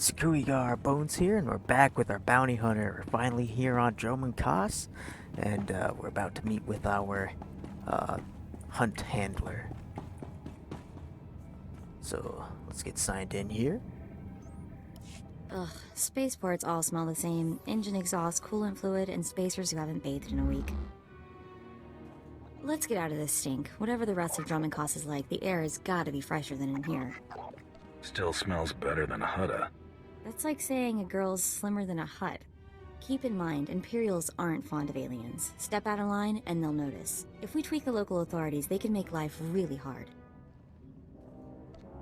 Scooigar Bones here, and we're back with our bounty hunter. We're finally here on Droman Kos, and we're about to meet with our uh, hunt handler. So let's get signed in here. Ugh, spaceports all smell the same. Engine exhaust, coolant fluid, and spacers who haven't bathed in a week. Let's get out of this stink. Whatever the rest of Drummond Kos is like, the air has gotta be fresher than in here. Still smells better than a Hutta. That's like saying a girl's slimmer than a hut. Keep in mind, Imperials aren't fond of aliens. Step out of line and they'll notice. If we tweak the local authorities, they can make life really hard.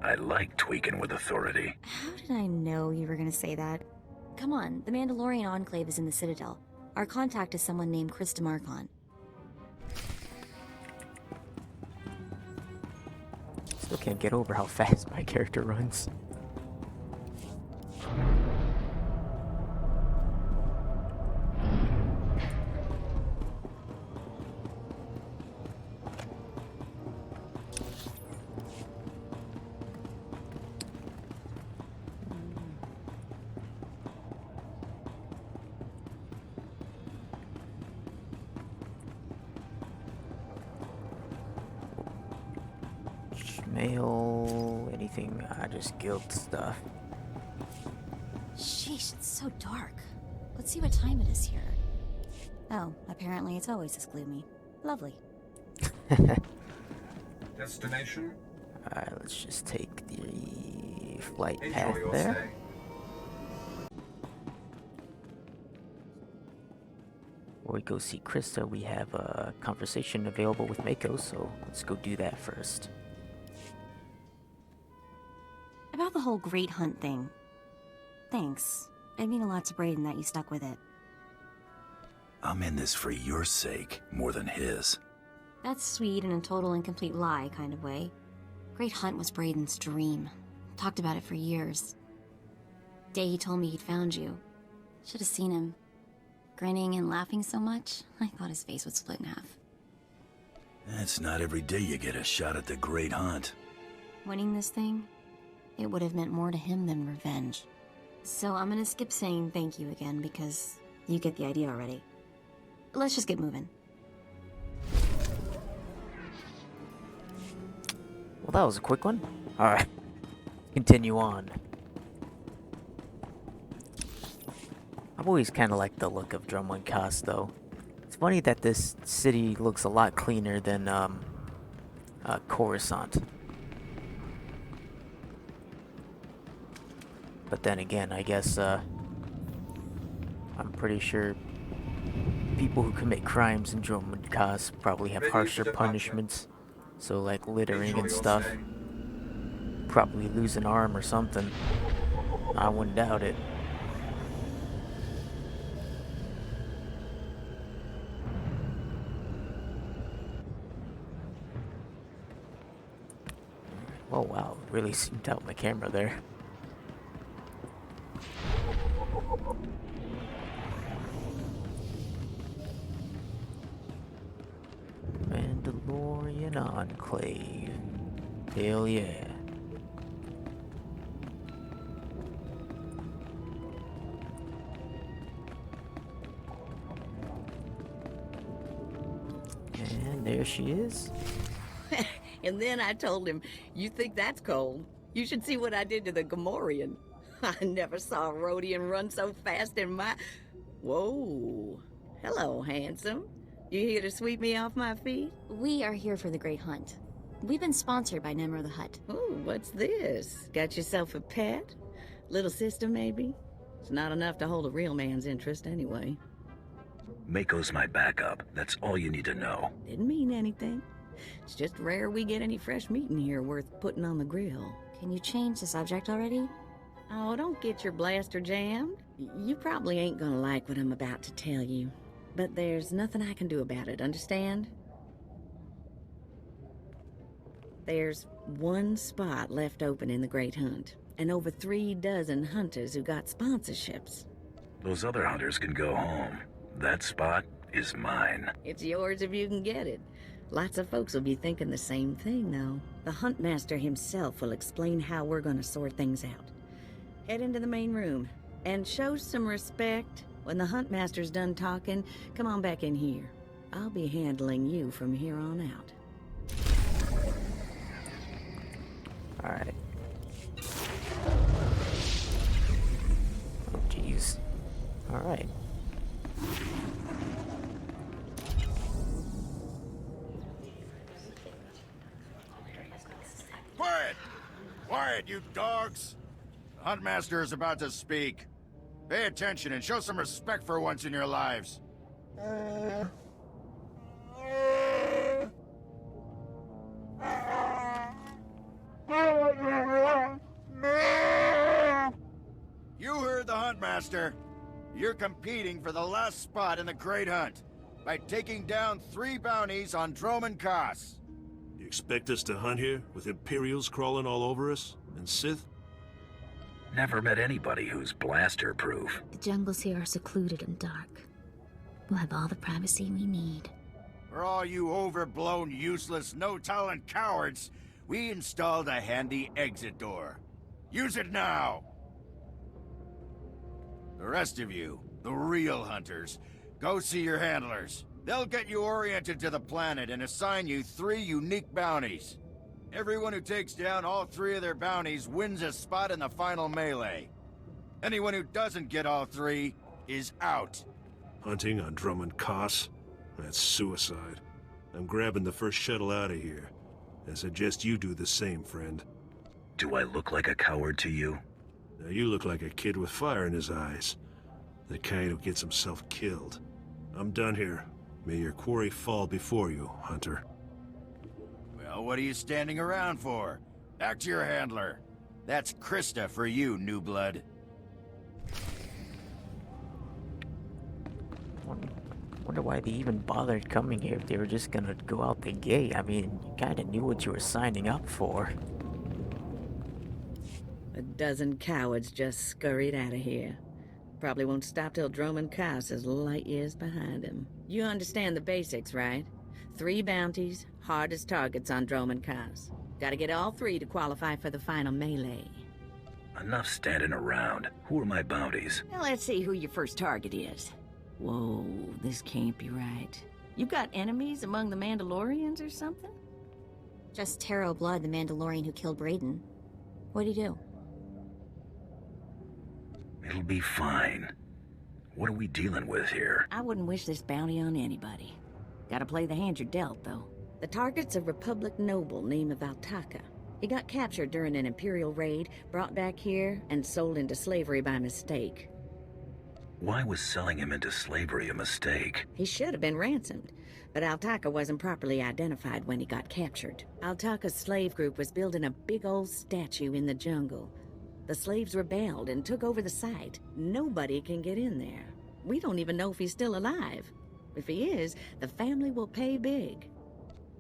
I like tweaking with authority. How did I know you were gonna say that? Come on, the Mandalorian Enclave is in the Citadel. Our contact is someone named Chris DeMarcon. Still can't get over how fast my character runs. Mail, anything, just guild stuff. Sheesh, it's so dark. Let's see what time it is here. Oh, apparently it's always this gloomy. Lovely. Destination? Alright, let's just take the flight Enjoy path your there. stay. Before we go see Krista, we have a conversation available with Mako, so let's go do that first. About the whole Great Hunt thing. Thanks. It'd mean a lot to Brayden that you stuck with it. I'm in this for your sake, more than his. That's sweet in a total and complete lie kind of way. Great Hunt was Brayden's dream. Talked about it for years. Day he told me he'd found you. Should have seen him. Grinning and laughing so much, I thought his face would split in half. It's not every day you get a shot at the Great Hunt. Winning this thing, it would have meant more to him than revenge. So I'm gonna skip saying thank you again because you get the idea already. Let's just get moving. Well, that was a quick one. Alright, continue on. I've always kind of liked the look of Drummond Kos, though. It's funny that this city looks a lot cleaner than Coruscant. But then again, I guess I'm pretty sure people who commit crimes in Drummond Kos probably have harsher punishments. So like littering Enjoy and your stuff. stay. Probably lose an arm or something. I wouldn't doubt it. Oh wow, really zoomed out my camera there. Mandalorian Enclave. Hell yeah. And there she is. And then I told him, "You think that's cold? You should see what I did to the Gamorrean. I never saw a Rhodian run so fast in my... Whoa. Hello, handsome. You here to sweep me off my feet? We are here for the Great Hunt. We've been sponsored by Nemro the Hutt. Ooh, what's this? Got yourself a pet? Little sister, maybe? It's not enough to hold a real man's interest anyway. Mako's my backup. That's all you need to know. Didn't mean anything. It's just rare we get any fresh meat in here worth putting on the grill. Can you change the subject already? Oh, don't get your blaster jammed. You probably ain't gonna like what I'm about to tell you. But there's nothing I can do about it, understand? There's one spot left open in the Great Hunt, and over 3 dozen hunters who got sponsorships. Those other hunters can go home. That spot is mine. It's yours if you can get it. Lots of folks will be thinking the same thing, though. The Huntmaster himself will explain how we're gonna sort things out. Head into the main room and show some respect. When the Huntmaster's done talking, come on back in here. I'll be handling you from here on out. Alright. Oh, jeez. Alright. Quiet! Quiet, you dogs! The Huntmaster is about to speak. Pay attention and show some respect for once in your lives. You heard the Huntmaster. You're competing for the last spot in the Great Hunt by taking down 3 bounties on Droman Koss. You expect us to hunt here with Imperials crawling all over us? And Sith? Never met anybody who's blaster-proof. The jungles here are secluded and dark. We'll have all the privacy we need. For all you overblown, useless, no-talent cowards, we installed a handy exit door. Use it now! The rest of you, the real hunters, go see your handlers. They'll get you oriented to the planet and assign you 3 unique bounties. Everyone who takes down all 3 of their bounties wins a spot in the final melee. Anyone who doesn't get all 3 is out. Hunting on Droman Koss? That's suicide. I'm grabbing the first shuttle out of here. I suggest you do the same, friend. Do I look like a coward to you? Now you look like a kid with fire in his eyes. The kind who gets himself killed. I'm done here. May your quarry fall before you, Hunter. Well, what are you standing around for? Back to your handler. That's Krista for you, new blood. Wonder why they even bothered coming here if they were just gonna go out the gate. I mean, you kinda knew what you were signing up for. A dozen cowards just scurried out of here. Probably won't stop till Droman Koss is light years behind him. You understand the basics, right? 3 bounties, hardest targets on Droman Koss. Gotta get all 3 to qualify for the final melee. Enough standing around. Who are my bounties? Now let's see who your first target is. Whoa, this can't be right. You got enemies among the Mandalorians or something? Just Taro Blood, the Mandalorian who killed Brayden. What'd he do? It'll be fine. What are we dealing with here? I wouldn't wish this bounty on anybody. Gotta play the hand you're dealt, though. The target's a Republic noble named Valtaka. He got captured during an Imperial raid, brought back here, and sold into slavery by mistake. Why was selling him into slavery a mistake? He should have been ransomed, but Altaka wasn't properly identified when he got captured. Altaka's slave group was building a big old statue in the jungle. The slaves rebelled and took over the site. Nobody can get in there. We don't even know if he's still alive. If he is, the family will pay big.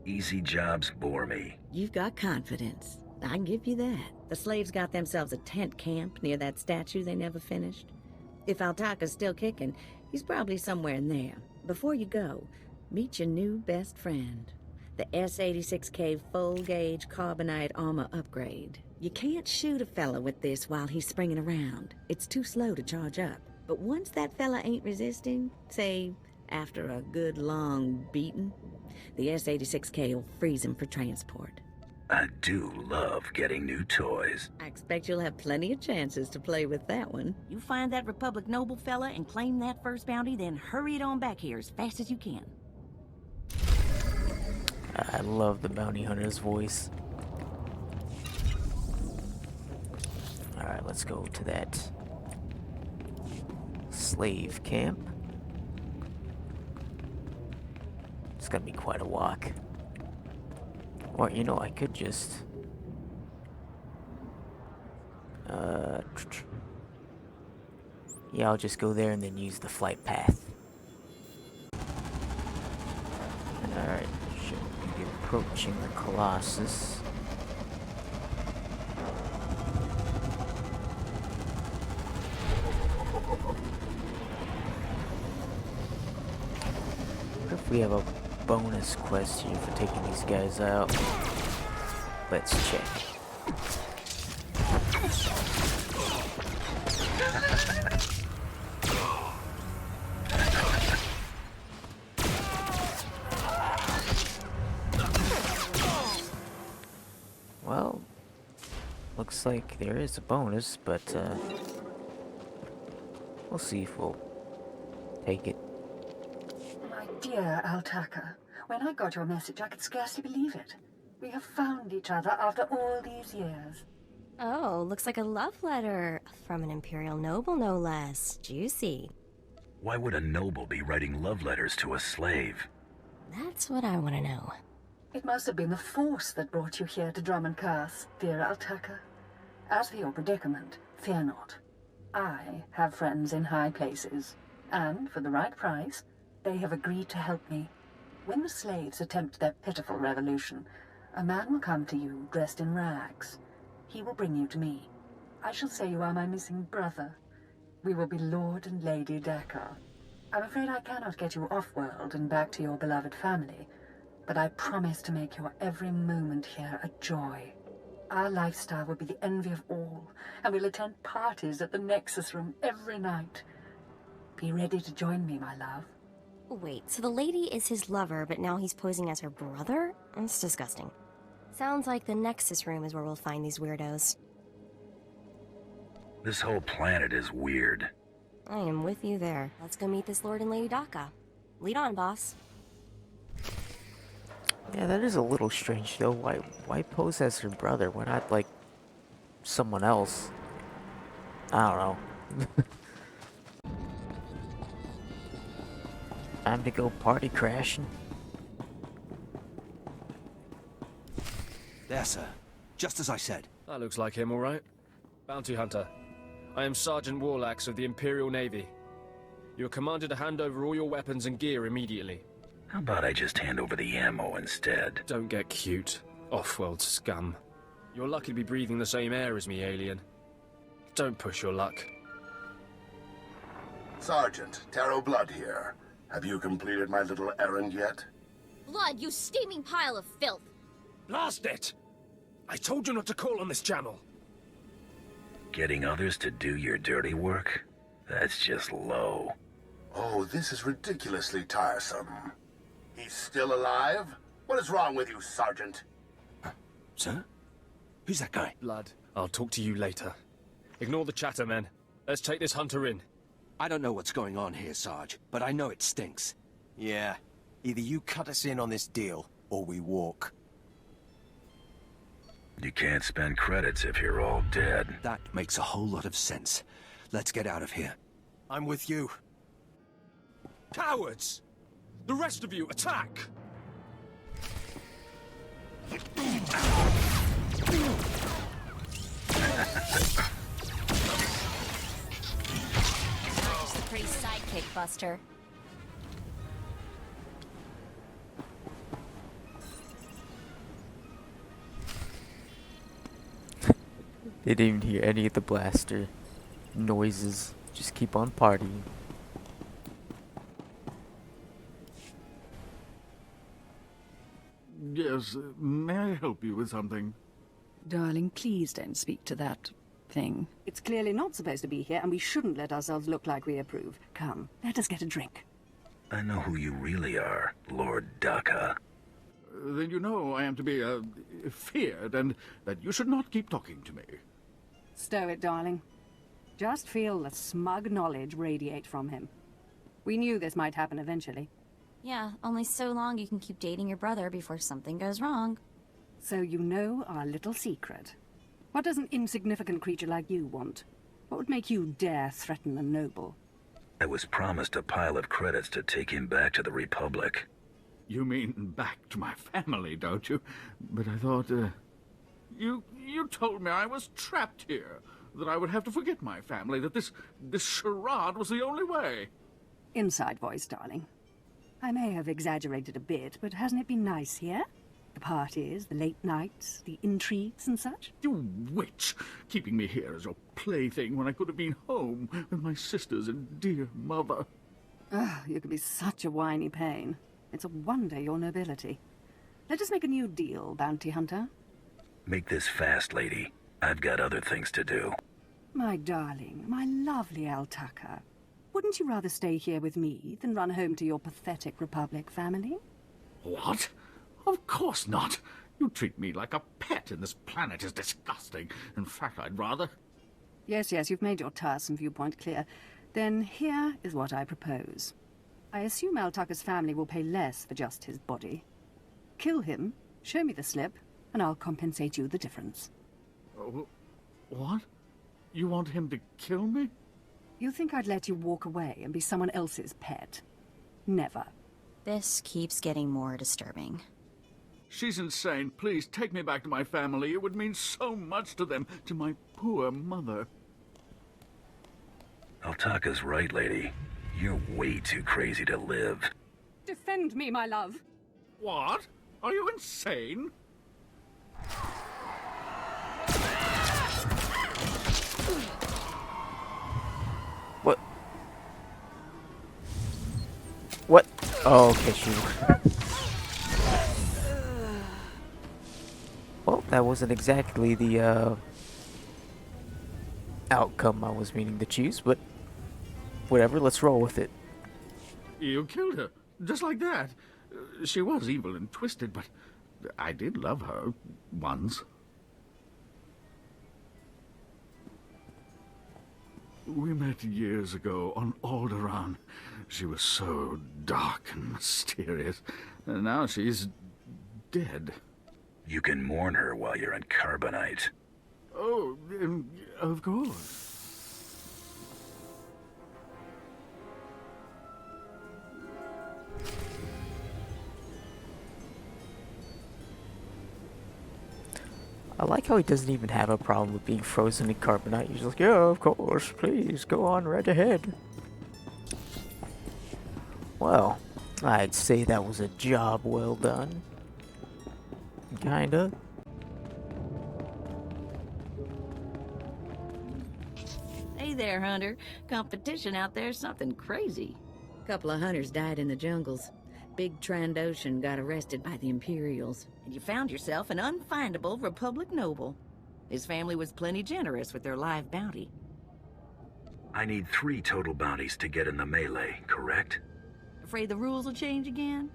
Easy jobs bore me. You've got confidence. I can give you that. The slaves got themselves a tent camp near that statue they never finished. If Altaka's still kicking, he's probably somewhere in there. Before you go, meet your new best friend. The S-86K full-gauge carbonite armor upgrade. You can't shoot a fella with this while he's springing around. It's too slow to charge up. But once that fella ain't resisting, say, after a good long beating, the S-86K will freeze him for transport. I do love getting new toys. I expect you'll have plenty of chances to play with that one. You find that Republic noble fella and claim that first bounty, then hurry it on back here as fast as you can. I love the bounty hunter's voice. Alright, let's go to that slave camp. It's gonna be quite a walk. Or, you know, I could just... yeah, I'll just go there and then use the flight path. Alright, should be approaching the Colossus. What if we have a bonus quest here for taking these guys out? Let's check. looks like there is a bonus, but we'll see if we'll take it. My dear Altaka, when I got your message, I could scarcely believe it. We have found each other after all these years. Oh, looks like a love letter. From an Imperial noble, no less. Juicy. Why would a noble be writing love letters to a slave? That's what I want to know. It must have been the Force that brought you here to Drummond Curse, dear Altaka. As for your predicament, fear not. I have friends in high places, and for the right price, they have agreed to help me. When the slaves attempt their pitiful revolution, a man will come to you dressed in rags. He will bring you to me. I shall say you are my missing brother. We will be Lord and Lady Dakar. I'm afraid I cannot get you off-world and back to your beloved family, but I promise to make your every moment here a joy. Our lifestyle will be the envy of all, and we'll attend parties at the Nexus Room every night. Be ready to join me, my love. Wait, so the lady is his lover, but now he's posing as her brother? That's disgusting. Sounds like the Nexus Room is where we'll find these weirdos. This whole planet is weird. I am with you there. Let's go meet this Lord and Lady Daka. Lead on, boss. Yeah, that is a little strange though. Why pose as her brother? Why not like someone else? I don't know. Time to go party crashing. There, sir. Just as I said. That looks like him, all right. Bounty hunter. I am Sergeant Warlax of the Imperial Navy. You are commanded to hand over all your weapons and gear immediately. How about I just hand over the ammo instead? Don't get cute, off-world scum. You're lucky to be breathing the same air as me, alien. Don't push your luck. Sergeant, Taro Blood here. Have you completed my little errand yet? Blood, you steaming pile of filth! Blast it! I told you not to call on this channel. Getting others to do your dirty work? That's just low. Oh, this is ridiculously tiresome. He's still alive? What is wrong with you, Sergeant? Sir? Who's that guy? Blood, I'll talk to you later. Ignore the chatter, men. Let's take this hunter in. I don't know what's going on here, Sarge, but I know it stinks. Yeah. Either you cut us in on this deal, or we walk. You can't spend credits if you're all dead. That makes a whole lot of sense. Let's get out of here. I'm with you. Cowards! The rest of you, attack! Just a pretty sidekick, Buster. They didn't even hear any of the blaster noises. Just keep on partying. Yes, may I help you with something? Darling, please don't speak to that thing. It's clearly not supposed to be here, and we shouldn't let ourselves look like we approve. Come, let us get a drink. I know who you really are, Lord Daka. Then you know I am to be, feared, and that you should not keep talking to me. Stow it, darling. Just feel the smug knowledge radiate from him. We knew this might happen eventually. Yeah, only so long you can keep dating your brother before something goes wrong. So you know our little secret. What does an insignificant creature like you want? What would make you dare threaten a noble? I was promised a pile of credits to take him back to the Republic. You mean back to my family, don't you? But I thought, You told me I was trapped here, that I would have to forget my family, that this charade was the only way. Inside voice, darling. I may have exaggerated a bit, but hasn't it been nice here? The parties, the late nights, the intrigues and such? You witch! Keeping me here as your plaything when I could have been home with my sisters and dear mother. Ah, you can be such a whiny pain. It's a wonder your nobility. Let us make a new deal, bounty hunter. Make this fast, lady. I've got other things to do. My darling, my lovely Altaka. Wouldn't you rather stay here with me than run home to your pathetic Republic family? What? Of course not. You treat me like a pet, and this planet is disgusting. In fact, I'd rather... Yes, you've made your tiresome viewpoint clear. Then here is what I propose. I assume Al Tucker's family will pay less for just his body. Kill him, show me the slip, and I'll compensate you the difference. What? You want him to kill me? You think I'd let you walk away and be someone else's pet? Never. This keeps getting more disturbing. She's insane. Please, take me back to my family. It would mean so much to them, to my poor mother. Altaka's right, lady. You're way too crazy to live. Defend me, my love. What? Are you insane? What? What? Oh, okay, she... Well, that wasn't exactly the, outcome I was meaning to choose, but whatever, let's roll with it. You killed her, just like that. She was evil and twisted, but I did love her once. We met years ago on Alderaan. She was so dark and mysterious, and now she's dead. You can mourn her while you're in Carbonite. Oh, of course. I like how he doesn't even have a problem with being frozen in Carbonite. He's like, yeah, of course, please, go on right ahead. Well, I'd say that was a job well done. Kinda. Hey there, Hunter. Competition out there's something crazy. Couple of hunters died in the jungles. Big Trandoshan got arrested by the Imperials, and you found yourself an unfindable Republic noble. His family was plenty generous with their live bounty. I need 3 total bounties to get in the melee, correct? Afraid the rules will change again?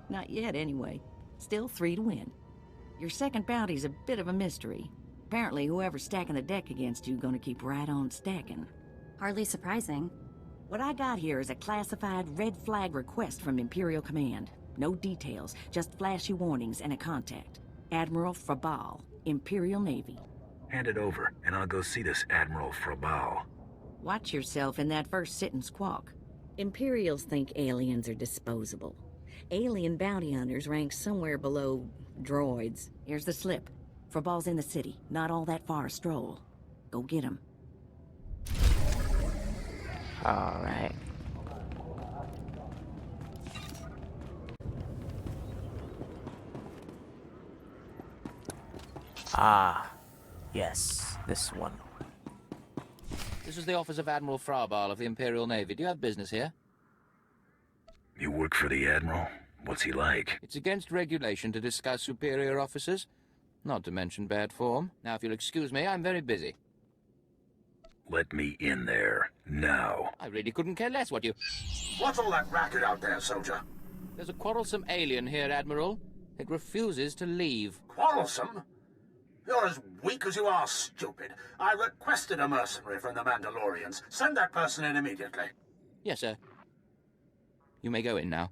Not yet, anyway. Still 3 to win. Your second bounty's a bit of a mystery. Apparently, whoever's stacking the deck against you gonna keep right on stacking. Hardly surprising. What I got here is a classified red flag request from Imperial Command. No details, just flashy warnings and a contact. Admiral Frabal, Imperial Navy. Hand it over, and I'll go see this Admiral Frabal. Watch yourself in that first sit and squawk. Imperials think aliens are disposable. Alien bounty hunters rank somewhere below droids. Here's the slip. Frabal's in the city, not all that far a stroll. Go get him. Alright. Ah, yes, this one. This is the office of Admiral Frabal of the Imperial Navy. Do you have business here? You work for the Admiral? What's he like? It's against regulation to discuss superior officers, not to mention bad form. Now, if you'll excuse me, I'm very busy. Let me in there, now. I really couldn't care less what you... What's all that racket out there, soldier? There's a quarrelsome alien here, Admiral. It refuses to leave. Quarrelsome? You're as weak as you are stupid. I requested a mercenary from the Mandalorians. Send that person in immediately. Yes, sir. You may go in now.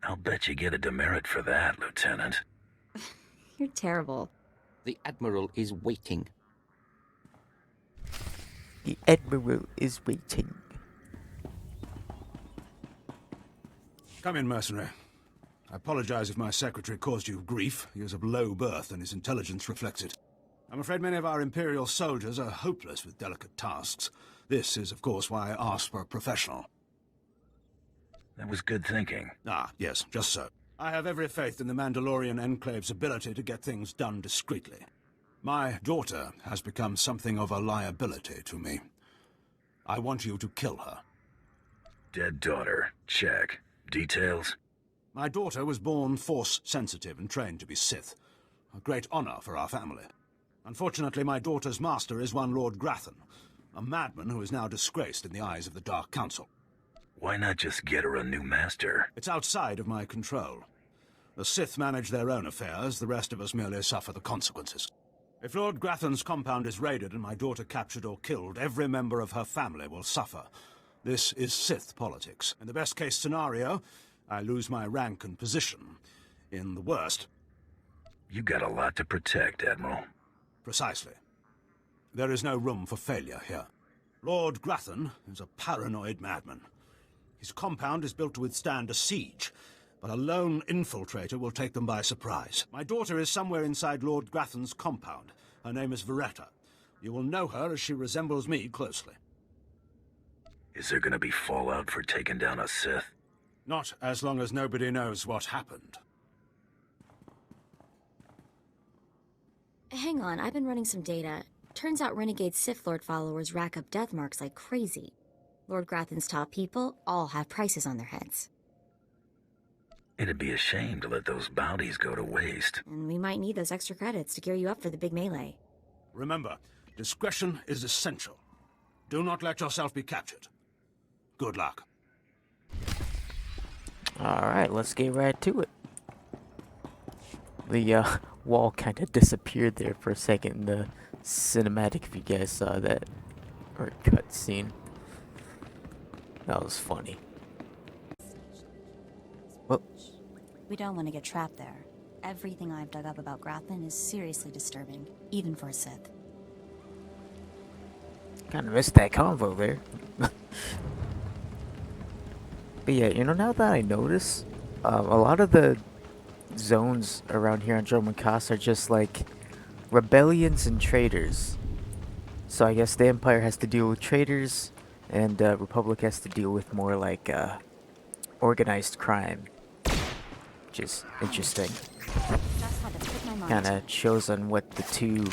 I'll bet you get a demerit for that, Lieutenant. You're terrible. The Admiral is waiting. The Admiral is waiting. Come in, mercenary. I apologize if my secretary caused you grief. He is of low birth, and his intelligence reflects it. I'm afraid many of our Imperial soldiers are hopeless with delicate tasks. This is, of course, why I asked for a professional. That was good thinking. Ah, yes, just so. I have every faith in the Mandalorian Enclave's ability to get things done discreetly. My daughter has become something of a liability to me. I want you to kill her. Dead daughter. Check. Details? My daughter was born Force-sensitive and trained to be Sith. A great honor for our family. Unfortunately, my daughter's master is one Lord Grathan, a madman who is now disgraced in the eyes of the Dark Council. Why not just get her a new master? It's outside of my control. The Sith manage their own affairs, the rest of us merely suffer the consequences. If Lord Grathan's compound is raided and my daughter captured or killed, every member of her family will suffer. This is Sith politics. In the best-case scenario, I lose my rank and position. In the worst... You got a lot to protect, Admiral. Precisely. There is no room for failure here. Lord Grathan is a paranoid madman. His compound is built to withstand a siege, but a lone infiltrator will take them by surprise. My daughter is somewhere inside Lord Grathan's compound. Her name is Veretta. You will know her as she resembles me closely. Is there gonna be fallout for taking down a Sith? Not as long as nobody knows what happened. Hang on, I've been running some data. Turns out renegade Sith Lord followers rack up death marks like crazy. Lord Grathan's top people all have prices on their heads. It'd be a shame to let those bounties go to waste. And we might need those extra credits to gear you up for the big melee. Remember, discretion is essential. Do not let yourself be captured. Good luck. Alright, let's get right to it. The wall kind of disappeared there for a second in the cinematic, if you guys saw that. Or cutscene. That was funny. Well, we don't want to get trapped there. Everything I've dug up about Grathan is seriously disturbing, even for a Sith. Kind of missed that convo there. But yeah, you know, now that I notice, a lot of the zones around here on Dromund Kaas are just like rebellions and traitors. So I guess the Empire has to deal with traitors, and Republic has to deal with more like organized crime. Which is interesting. Kind of shows on what the two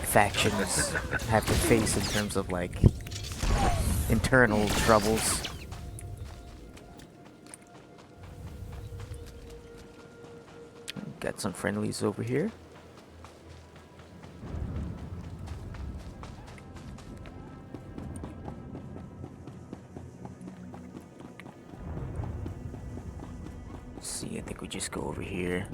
factions have to face in terms of like internal troubles. Got some friendlies over here. Let's see, I think we just go over here.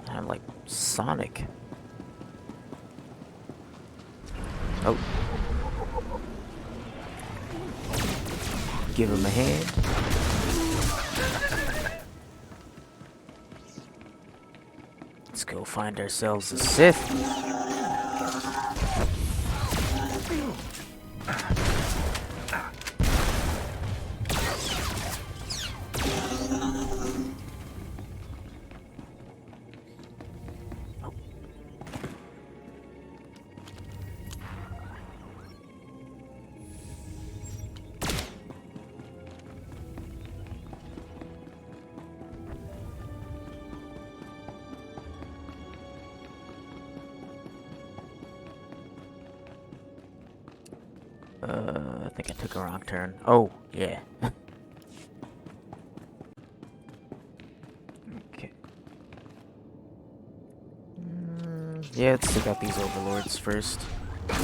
I'm like Sonic. Oh. Give him a hand. Let's go find ourselves a Sith. I think I took a wrong turn. Oh, yeah. Okay. Yeah, let's take out these overlords first. I'm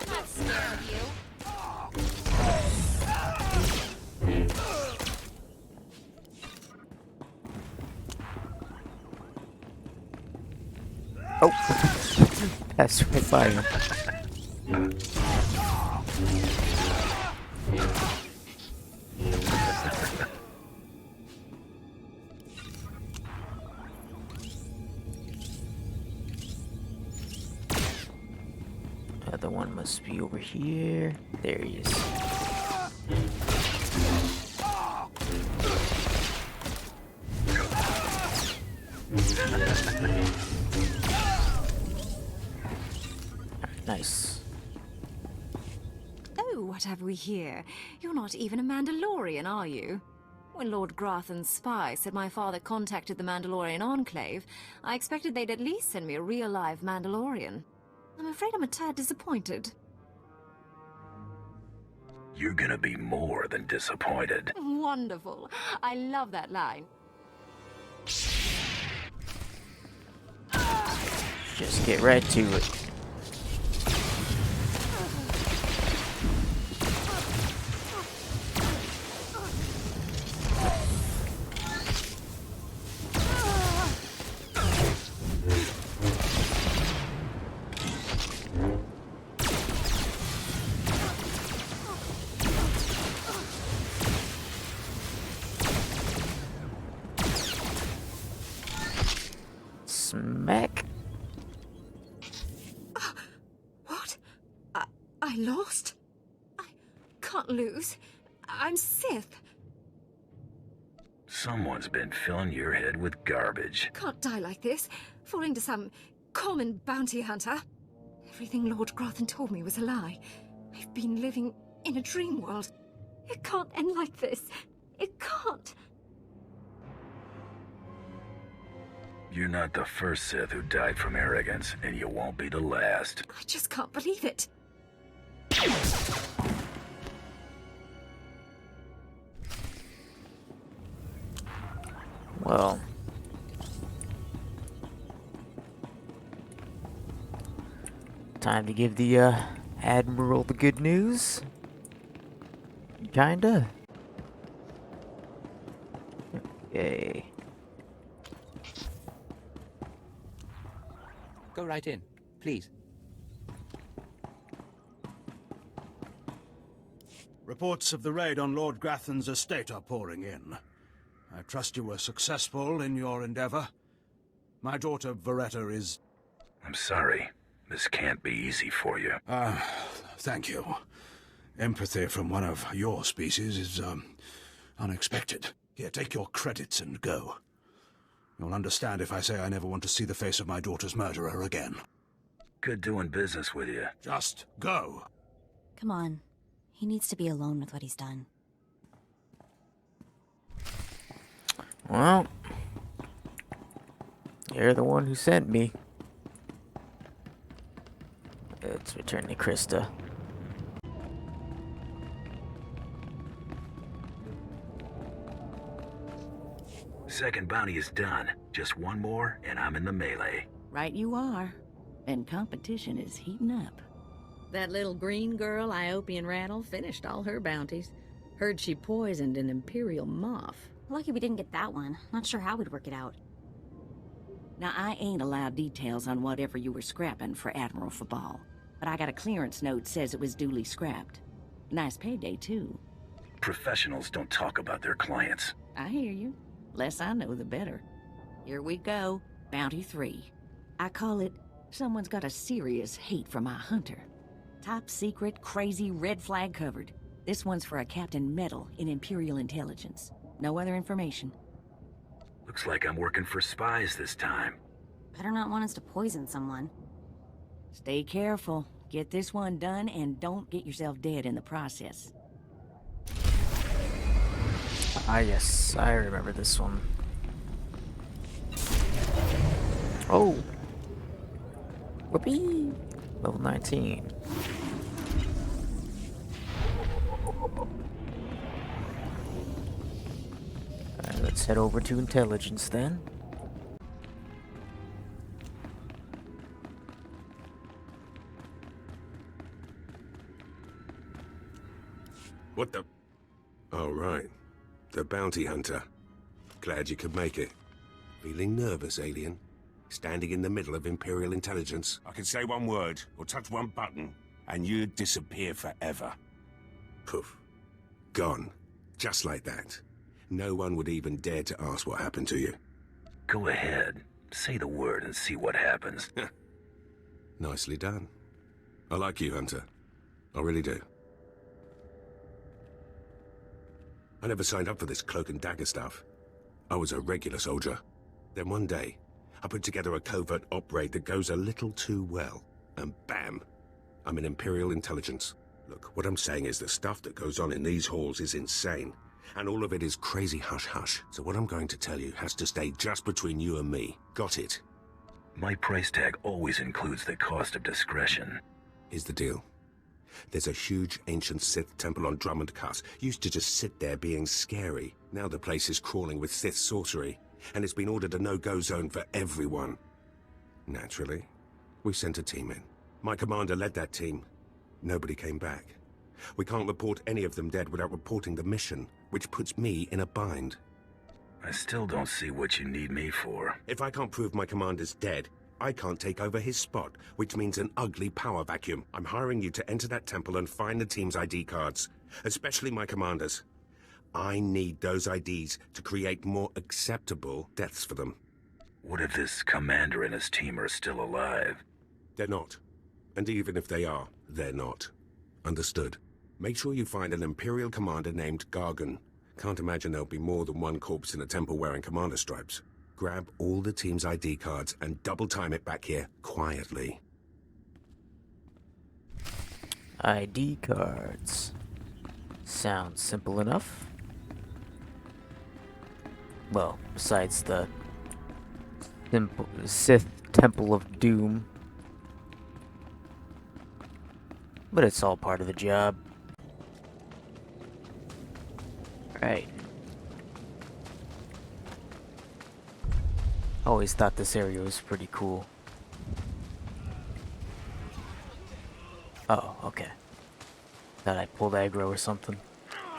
not scared of you. Oh! That's right by him. Other one must be over here. There he is. Nice. Oh, what have we here? You're not even a Mandalorian, are you? When Lord Grathan's spy said my father contacted the Mandalorian Enclave, I expected they'd at least send me a real live Mandalorian. I'm afraid I'm a tad disappointed. You're gonna be more than disappointed. Wonderful. I love that line. Just get right to it. smack. What? I lost? I can't lose. I'm Sith. Someone's been filling your head with garbage. Can't die like this, falling to some common bounty hunter. Everything Lord Grothan told me was a lie. I've been living in a dream world. It can't end like this. It can't. You're not the first Sith who died from arrogance, and you won't be the last. I just can't believe it. Well, time to give the Admiral the good news. Kinda. Okay. Go right in, please. Reports of the raid on Lord Grathan's estate are pouring in. I trust you were successful in your endeavor. My daughter, Veretta, is... I'm sorry. This can't be easy for you. Thank you. Empathy from one of your species is, unexpected. Here, take your credits and go. You'll understand if I say I never want to see the face of my daughter's murderer again. Good doing business with you. Just go. Come on. He needs to be alone with what he's done. Well, you're the one who sent me. Let's return to Krista. Second bounty is done. Just one more, and I'm in the melee. Right you are. And competition is heating up. That little green girl, Iopian Rattle, finished all her bounties. Heard she poisoned an Imperial moth. Lucky we didn't get that one. Not sure how we'd work it out. Now, I ain't allowed details on whatever you were scrapping for Admiral Fabal, but I got a clearance note says it was duly scrapped. Nice payday, too. Professionals don't talk about their clients. I hear you. Less I know, the better. Here we go. Bounty 3. I call it, someone's got a serious hate for my hunter. Top secret, crazy, red flag covered. This one's for a Captain Metal in Imperial Intelligence. No other information. Looks like I'm working for spies this time. Better not want us to poison someone. Stay careful. Get this one done and don't get yourself dead in the process. Ah, yes, I remember this one. Oh! Whoopee! Level 19. Alright, let's head over to intelligence then. What the... Oh, right. The bounty hunter. Glad you could make it. Feeling nervous, alien? Standing in the middle of Imperial intelligence. I could say one word, or touch one button, and you'd disappear forever. Poof. Gone. Just like that. No one would even dare to ask what happened to you. Go ahead. Say the word and see what happens. Nicely done. I like you, Hunter. I really do. I never signed up for this cloak and dagger stuff. I was a regular soldier. Then one day, I put together a covert op raid that goes a little too well. And bam! I'm in Imperial intelligence. Look, what I'm saying is the stuff that goes on in these halls is insane. And all of it is crazy hush-hush. So what I'm going to tell you has to stay just between you and me. Got it? My price tag always includes the cost of discretion. Here's the deal. There's a huge ancient Sith temple on Drummond Cuss. Used to just sit there being scary. Now the place is crawling with Sith sorcery. And it's been ordered a no-go zone for everyone. Naturally, we sent a team in. My commander led that team. Nobody came back. We can't report any of them dead without reporting the mission, which puts me in a bind. I still don't see what you need me for. If I can't prove my commander's dead, I can't take over his spot, which means an ugly power vacuum. I'm hiring you to enter that temple and find the team's ID cards, especially my commander's. I need those IDs to create more acceptable deaths for them. What if this commander and his team are still alive? They're not. And even if they are, they're not. Understood. Make sure you find an Imperial commander named Gargan. Can't imagine there'll be more than one corpse in a temple wearing commander stripes. Grab all the team's ID cards and double time it back here quietly. ID cards. Sounds simple enough. Well, besides the Sith Temple of Doom. But it's all part of the job. Right. Always thought this area was pretty cool. Oh, okay. Thought I pulled aggro or something.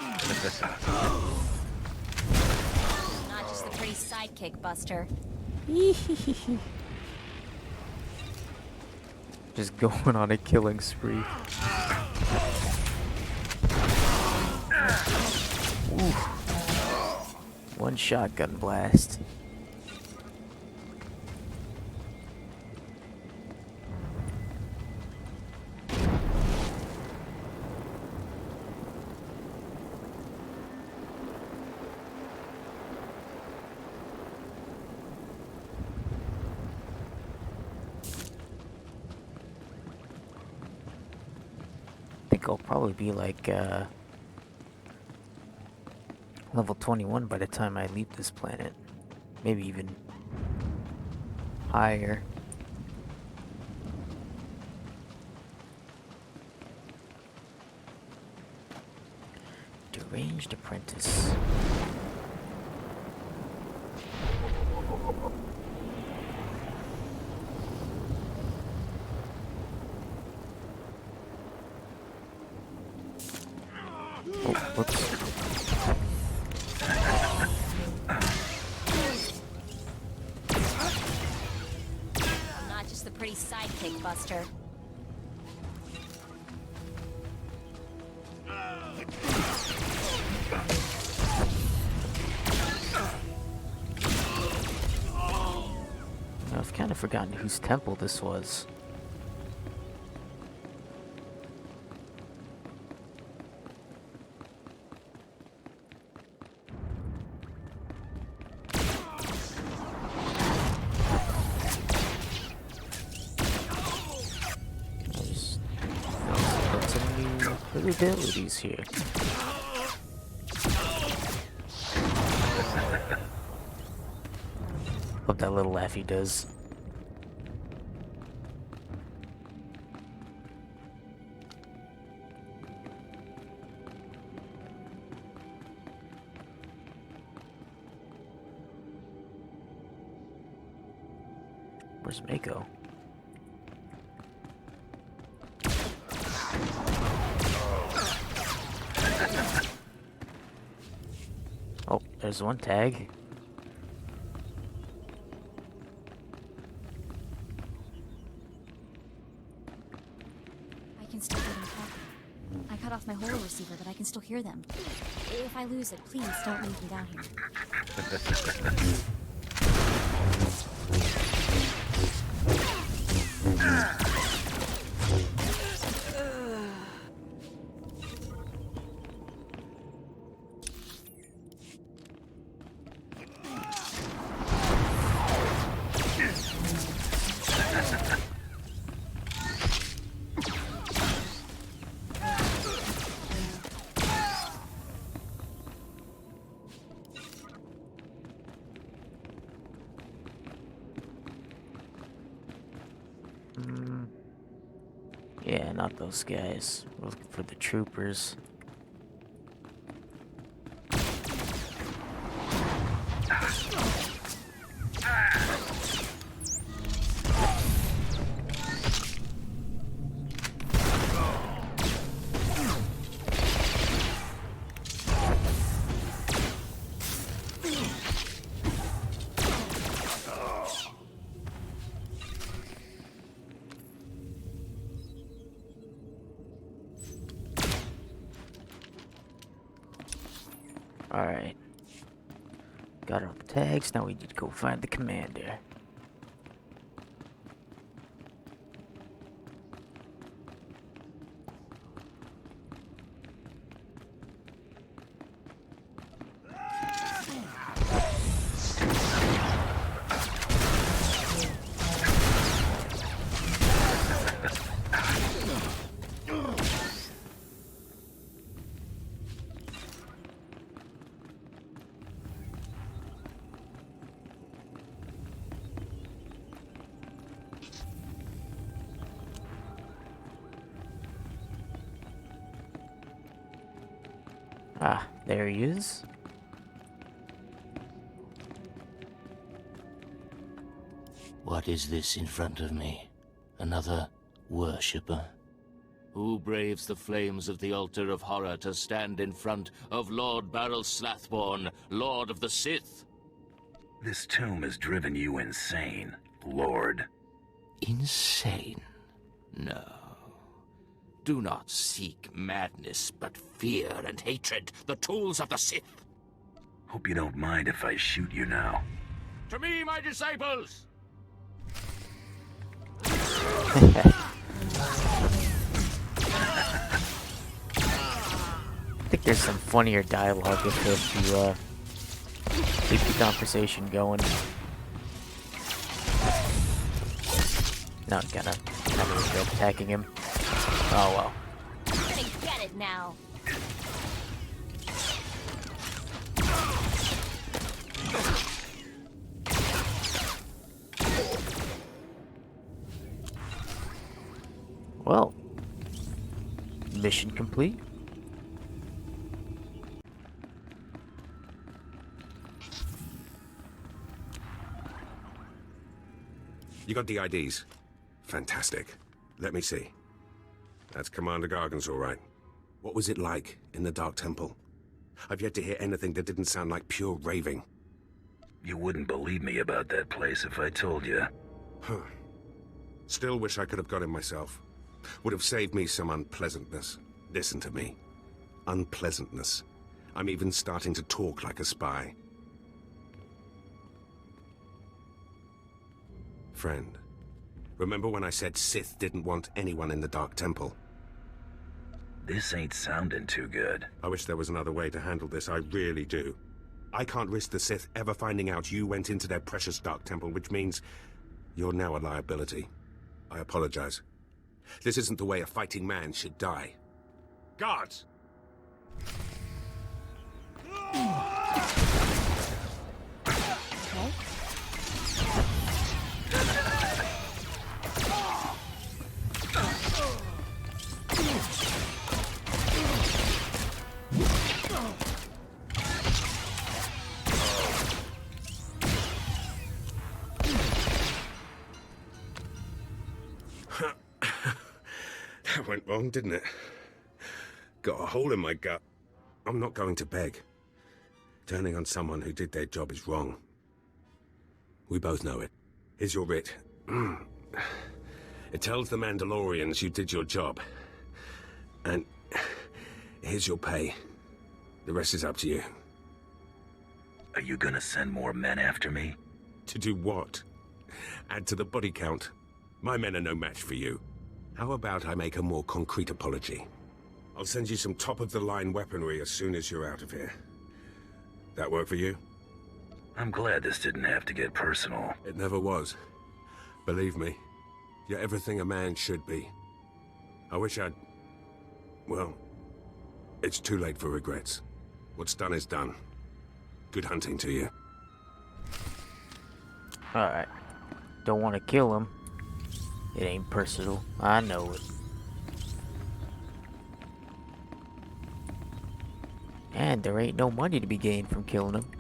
Not just the pretty sidekick, Buster. Just going on a killing spree. Oof. One shotgun blast. I think I'll probably be like level 21 by the time I leave this planet. Maybe even higher. Deranged apprentice. Oh, whoops. Not just the pretty sidekick, Buster. I've kind of forgotten whose temple this was. Abilities here. Hope that little laugh he does. Where's Mako? Oh, there's one tag. I can still hear them talking. I cut off my holo receiver, but I can still hear them. If I lose it, please don't leave me down here. Yeah, not those guys. We're looking for the troopers. Alright. Got all the tags, now we need to go find the commander. Ah, there he is. What is this in front of me? Another worshipper? Who braves the flames of the altar of horror to stand in front of Lord Baral Slathborn, Lord of the Sith? This tomb has driven you insane, Lord. Insane? No. Do not seek madness, but fear and hatred, the tools of the Sith. Hope you don't mind if I shoot you now. To me, my disciples! I think there's some funnier dialogue with this to keep the conversation going. Not gonna regret attacking him. Oh well. You're gonna get it now. Well, mission complete. You got the IDs? Fantastic. Let me see. That's Commander Gargan's all right. What was it like in the Dark Temple? I've yet to hear anything that didn't sound like pure raving. You wouldn't believe me about that place if I told you. Huh. Still wish I could have got him myself. Would have saved me some unpleasantness. Listen to me. Unpleasantness. I'm even starting to talk like a spy. Friend, remember when I said Sith didn't want anyone in the Dark Temple? This ain't sounding too good. I wish there was another way to handle this, I really do. I can't risk the Sith ever finding out you went into their precious Dark Temple, which means you're now a liability. I apologize. This isn't the way a fighting man should die. Guards! That went wrong, didn't it? Got a hole in my gut. I'm not going to beg. Turning on someone who did their job is wrong. We both know it. Here's your writ. It tells the Mandalorians you did your job. And here's your pay. The rest is up to you. Are you gonna send more men after me? To do what? Add to the body count. My men are no match for you. How about I make a more concrete apology? I'll send you some top-of-the-line weaponry as soon as you're out of here. That work for you? I'm glad this didn't have to get personal. It never was. Believe me, you're everything a man should be. I wish I'd... Well, it's too late for regrets. What's done is done. Good hunting to you. Alright. Don't want to kill him. It ain't personal. I know it. And there ain't no money to be gained from killing him.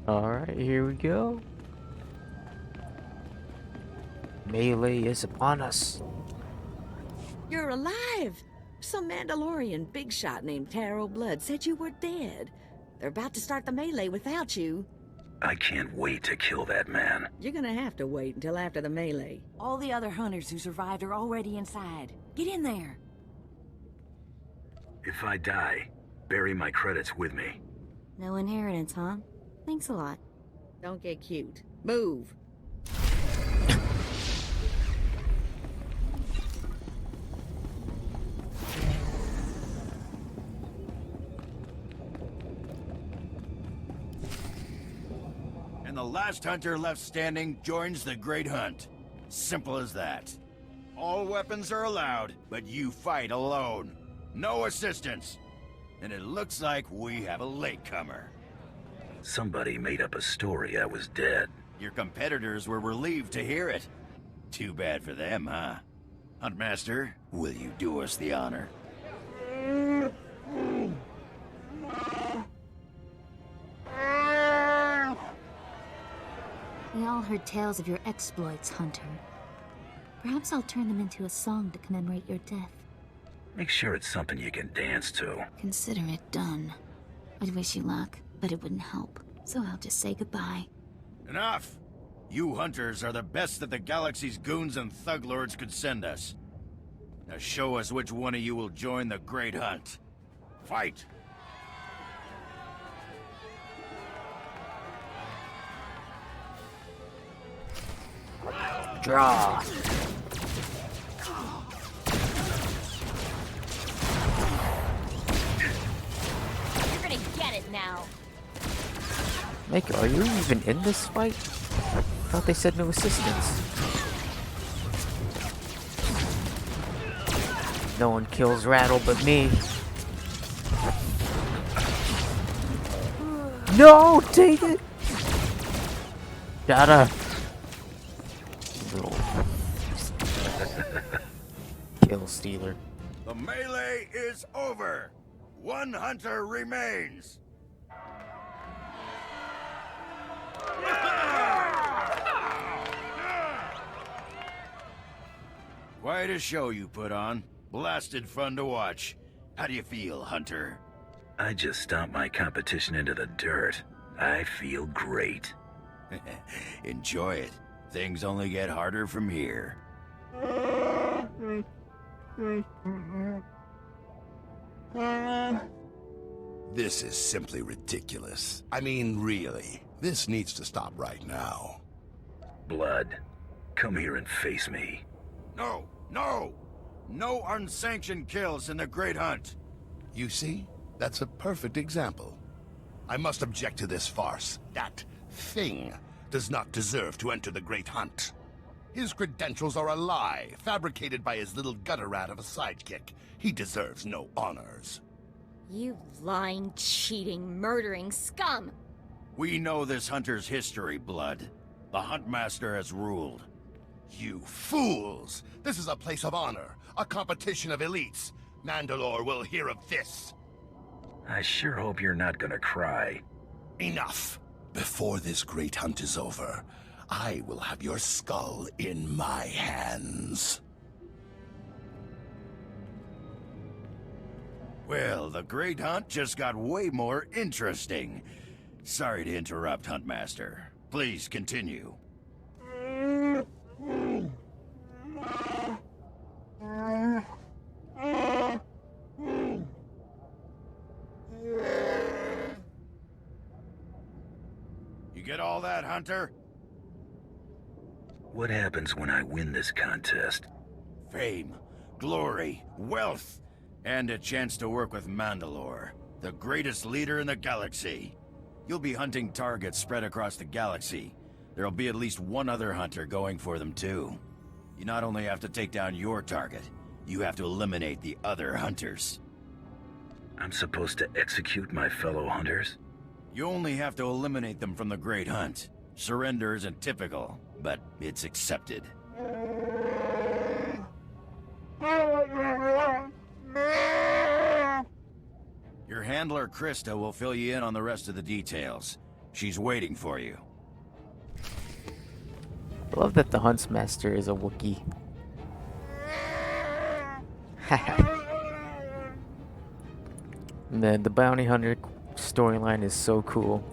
Alright, here we go. Melee is upon us. You're alive! Some Mandalorian big shot named Taro Blood said you were dead. They're about to start the melee without you. I can't wait to kill that man. You're gonna have to wait until after the melee. All the other hunters who survived are already inside. Get in there. If I die, bury my credits with me. No inheritance, huh? Thanks a lot. Don't get cute. Move. And the last hunter left standing joins the Great Hunt. Simple as that. All weapons are allowed, but you fight alone. No assistance. And it looks like we have a latecomer. Somebody made up a story I was dead. Your competitors were relieved to hear it. Too bad for them, huh? Huntmaster, will you do us the honor? We all heard tales of your exploits, Hunter. Perhaps I'll turn them into a song to commemorate your death. Make sure it's something you can dance to. Consider it done. I'd wish you luck, but it wouldn't help. So I'll just say goodbye. Enough! You hunters are the best that the galaxy's goons and thug lords could send us. Now show us which one of you will join the Great Hunt. Fight! Draw! You're gonna get it now. Mako, are you even in this fight? Thought they said no assistance. No one kills Rattle but me. No! Take it! Gotta. Kill stealer. The melee is over. One hunter remains. Quite a show you put on. Blasted fun to watch. How do you feel, Hunter? I just stomped my competition into the dirt. I feel great. Enjoy it. Things only get harder from here. This is simply ridiculous. I mean, really. This needs to stop right now. Blood, come here and face me. No! No! No unsanctioned kills in the Great Hunt. You see? That's a perfect example. I must object to this farce. That thing does not deserve to enter the Great Hunt. His credentials are a lie, fabricated by his little gutter rat of a sidekick. He deserves no honors. You lying, cheating, murdering scum! We know this hunter's history, Blood. The Huntmaster has ruled. You fools! This is a place of honor, a competition of elites. Mandalore will hear of this. I sure hope you're not gonna cry. Enough. Before this great hunt is over, I will have your skull in my hands. Well, the Great Hunt just got way more interesting. Sorry to interrupt, Huntmaster. Please continue. You get all that, Hunter? What happens when I win this contest? Fame, glory, wealth, and a chance to work with Mandalore, the greatest leader in the galaxy. You'll be hunting targets spread across the galaxy. There'll be at least one other hunter going for them too. You not only have to take down your target, you have to eliminate the other hunters. I'm supposed to execute my fellow hunters? You only have to eliminate them from the Great Hunt. Surrender isn't typical, but it's accepted. Your handler, Krista, will fill you in on the rest of the details. She's waiting for you. I love that the Huntsmaster is a Wookiee. Man, the bounty hunter storyline is so cool.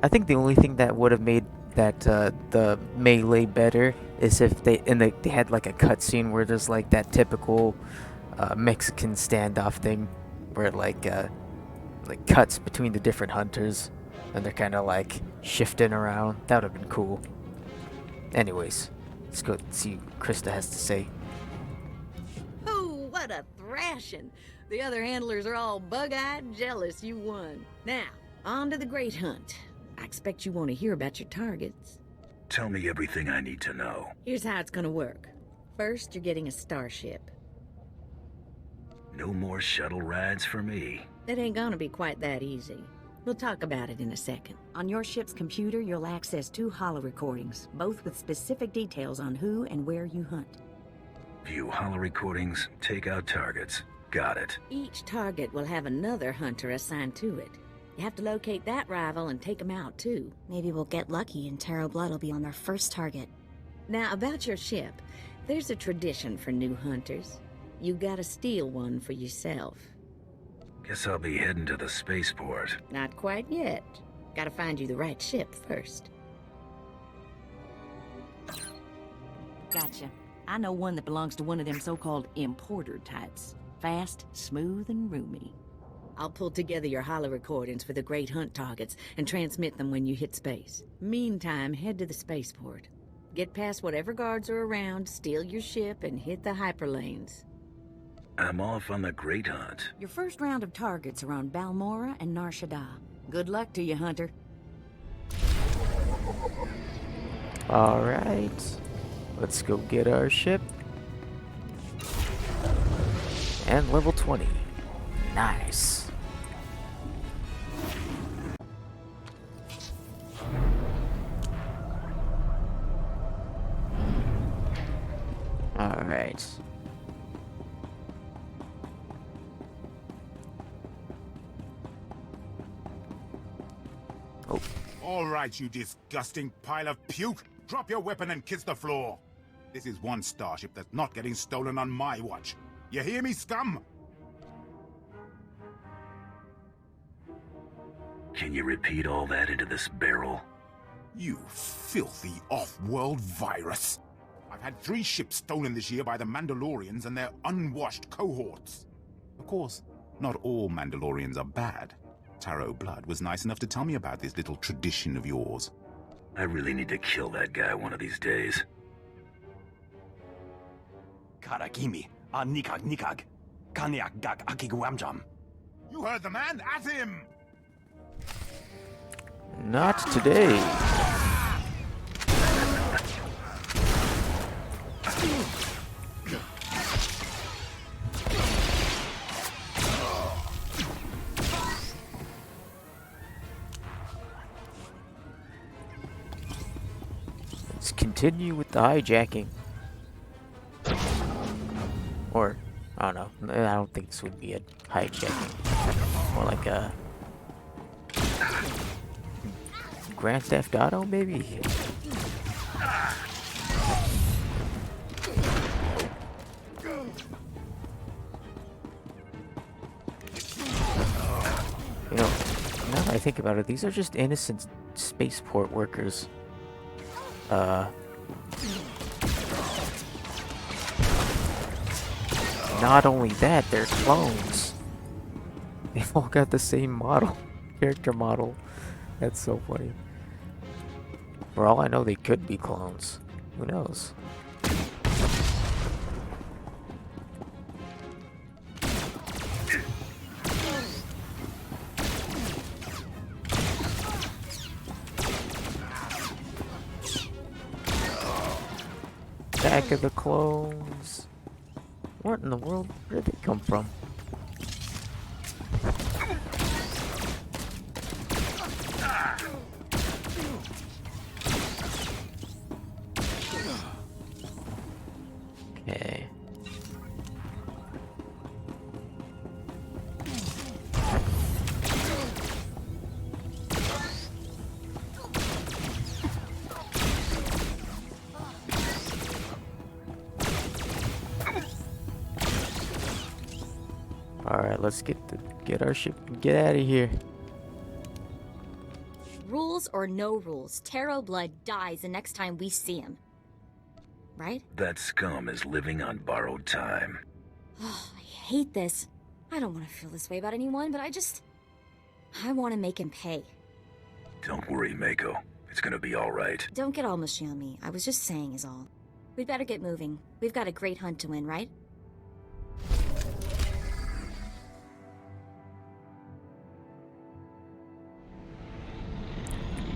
I think the only thing that would have made that the melee better is if they had like a cutscene where there's like that typical Mexican standoff thing, where like like cuts between the different hunters, and they're kind of like shifting around. That would have been cool. Anyways, let's go see what Krista has to say. Oh, what a thrashing! The other handlers are all bug-eyed jealous you won. Now, on to the Great Hunt. I expect you want to hear about your targets. Tell me everything I need to know. Here's how it's gonna work. First, you're getting a starship. No more shuttle rides for me. It ain't gonna be quite that easy. We'll talk about it in a second. On your ship's computer, you'll access 2 holo recordings, both with specific details on who and where you hunt. View holo recordings, take out targets. Got it. Each target will have another hunter assigned to it. You have to locate that rival and take him out, too. Maybe we'll get lucky and Tarot Blood will be on their first target. Now, about your ship, there's a tradition for new hunters. You gotta steal one for yourself. Guess I'll be heading to the spaceport. Not quite yet. Gotta find you the right ship first. Gotcha. I know one that belongs to one of them so-called importer types. Fast, smooth, and roomy. I'll pull together your holo recordings for the Great Hunt targets and transmit them when you hit space. Meantime, head to the spaceport. Get past whatever guards are around, steal your ship, and hit the hyperlanes. I'm off on the Great Hunt. Your first round of targets are on Balmora and Nar Shaddaa. Good luck to you, Hunter. Alright. Let's go get our ship. And level 20. Nice. Alright. Oh. All right, you disgusting pile of puke. Drop your weapon and kiss the floor. This is one starship that's not getting stolen on my watch. You hear me, scum? Can you repeat all that into this barrel? You filthy off-world virus. I've had 3 ships stolen this year by the Mandalorians and their unwashed cohorts. Of course, not all Mandalorians are bad. Tarot Blood was nice enough to tell me about this little tradition of yours. I really need to kill that guy one of these days. Karagimi, Nikag Nikag, Kanyak Gak Akiguamjam. You heard the man, at him! Not today. Let's continue with the hijacking. Or, I don't know. I don't think this would be a hijacking. More like a Grand Theft Auto, maybe? You know, now that I think about it, these are just innocent spaceport workers. Not only that, they're clones. They've all got the same model, character model. That's so funny. For all I know, they could be clones. Who knows? Back of the clones. What in the world? Where did they come from? Okay. Alright, let's get our ship and get out of here. Rules or no rules, Tarot Blood dies the next time we see him. Right? That scum is living on borrowed time. Oh, I hate this. I don't want to feel this way about anyone, but I just... I want to make him pay. Don't worry, Mako. It's gonna be all right. Don't get all mushy on me. I was just saying is all. We'd better get moving. We've got a great hunt to win, right?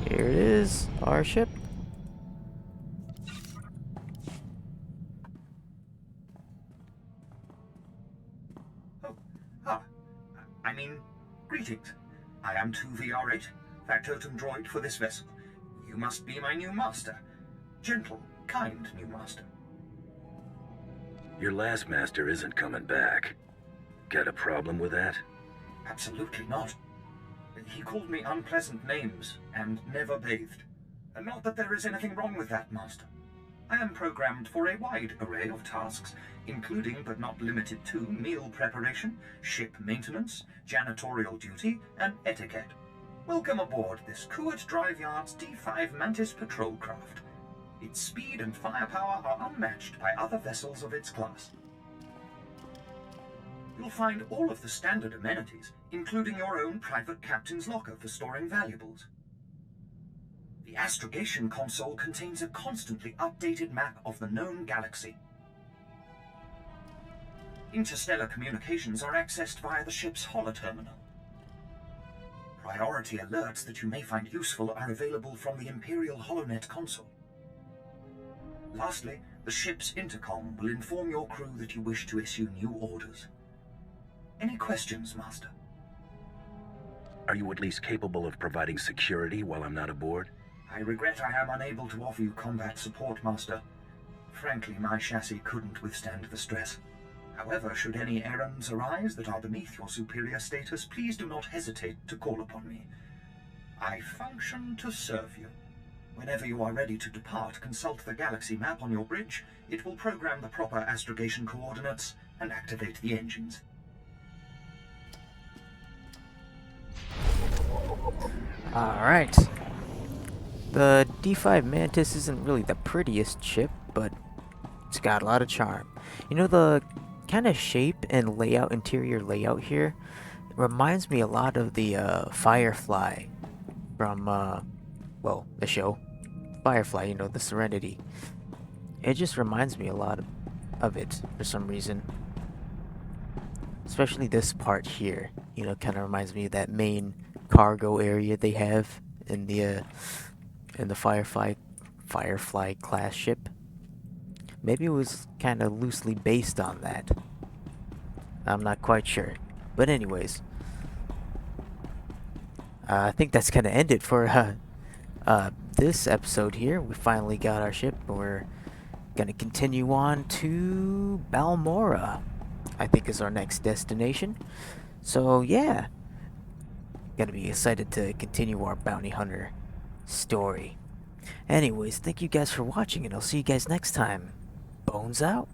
Here it is, our ship. Greetings. I am 2VR8, factotum droid for this vessel. You must be my new master. Gentle, kind new master. Your last master isn't coming back. Got a problem with that? Absolutely not. He called me unpleasant names and never bathed. Not that there is anything wrong with that, master. I am programmed for a wide array of tasks, including but not limited to meal preparation, ship maintenance, janitorial duty, and etiquette. Welcome aboard this Kuat Drive Yard's D5 Mantis patrol craft. Its speed and firepower are unmatched by other vessels of its class. You'll find all of the standard amenities, including your own private captain's locker for storing valuables. The astrogation console contains a constantly updated map of the known galaxy. Interstellar communications are accessed via the ship's holoterminal. Priority alerts that you may find useful are available from the Imperial HoloNet console. Lastly, the ship's intercom will inform your crew that you wish to issue new orders. Any questions, Master? Are you at least capable of providing security while I'm not aboard? I regret I am unable to offer you combat support, Master. Frankly, my chassis couldn't withstand the stress. However, should any errands arise that are beneath your superior status, please do not hesitate to call upon me. I function to serve you. Whenever you are ready to depart, consult the galaxy map on your bridge. It will program the proper astrogation coordinates and activate the engines. Alright. The D5 Mantis isn't really the prettiest ship, but it's got a lot of charm. You know, the kind of shape and layout, interior layout here, reminds me a lot of the Firefly from, well, the show. Firefly, you know, the Serenity. It just reminds me a lot of it for some reason. Especially this part here, you know, kind of reminds me of that main cargo area they have in the Firefly class ship. Maybe it was kind of loosely based on that. I'm not quite sure. But anyways, I think that's gonna end it for this episode here. We finally got our ship. We're gonna continue on to Balmora, I think is our next destination. So yeah, gonna be excited to continue our bounty hunter story. Anyways, thank you guys for watching, and I'll see you guys next time. Bones out.